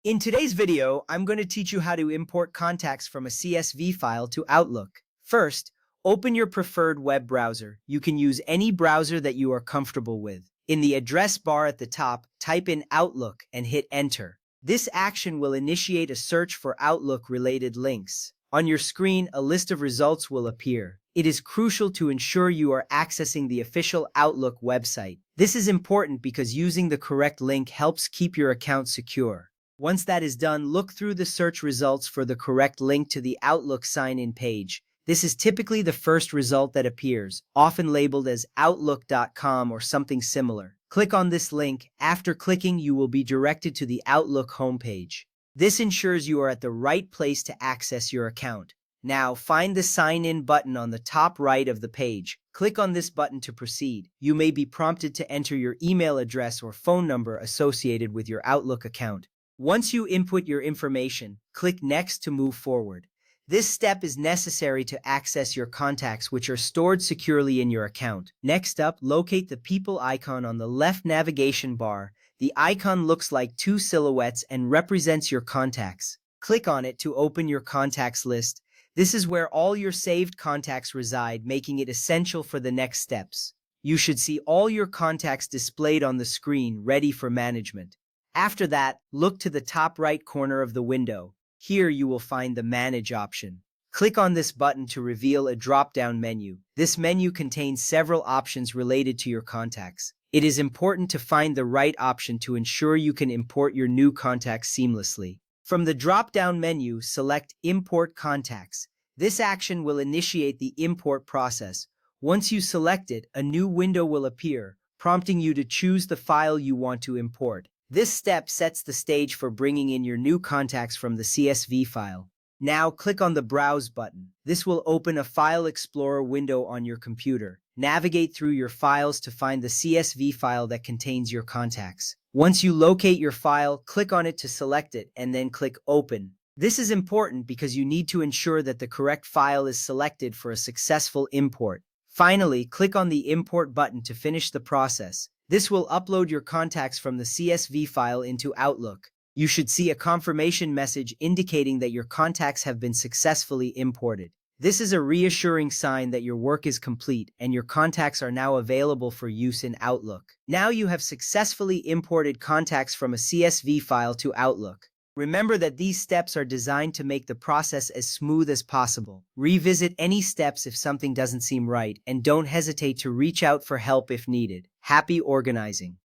In today's video, I'm going to teach you how to import contacts from a CSV file to Outlook. First, open your preferred web browser. You can use any browser that you are comfortable with. In the address bar at the top, type in Outlook and hit Enter. This action will initiate a search for Outlook-related links. On your screen, a list of results will appear. It is crucial to ensure you are accessing the official Outlook website. This is important because using the correct link helps keep your account secure. Once that is done, look through the search results for the correct link to the Outlook sign-in page. This is typically the first result that appears, often labeled as Outlook.com or something similar. Click on this link. After clicking, you will be directed to the Outlook homepage. This ensures you are at the right place to access your account. Now, find the Sign In button on the top right of the page. Click on this button to proceed. You may be prompted to enter your email address or phone number associated with your Outlook account. Once you input your information, click Next to move forward. This step is necessary to access your contacts, which are stored securely in your account. Next up, locate the People icon on the left navigation bar. The icon looks like two silhouettes and represents your contacts. Click on it to open your contacts list. This is where all your saved contacts reside, making it essential for the next steps. You should see all your contacts displayed on the screen, ready for management. After that, look to the top right corner of the window. Here you will find the Manage option. Click on this button to reveal a drop-down menu. This menu contains several options related to your contacts. It is important to find the right option to ensure you can import your new contacts seamlessly. From the drop-down menu, select Import Contacts. This action will initiate the import process. Once you select it, a new window will appear, prompting you to choose the file you want to import. This step sets the stage for bringing in your new contacts from the CSV file. Now click on the Browse button. This will open a File Explorer window on your computer. Navigate through your files to find the CSV file that contains your contacts. Once you locate your file, click on it to select it and then click Open. This is important because you need to ensure that the correct file is selected for a successful import. Finally, click on the Import button to finish the process. This will upload your contacts from the CSV file into Outlook. You should see a confirmation message indicating that your contacts have been successfully imported. This is a reassuring sign that your work is complete and your contacts are now available for use in Outlook. Now you have successfully imported contacts from a CSV file to Outlook. Remember that these steps are designed to make the process as smooth as possible. Revisit any steps if something doesn't seem right, and don't hesitate to reach out for help if needed. Happy organizing!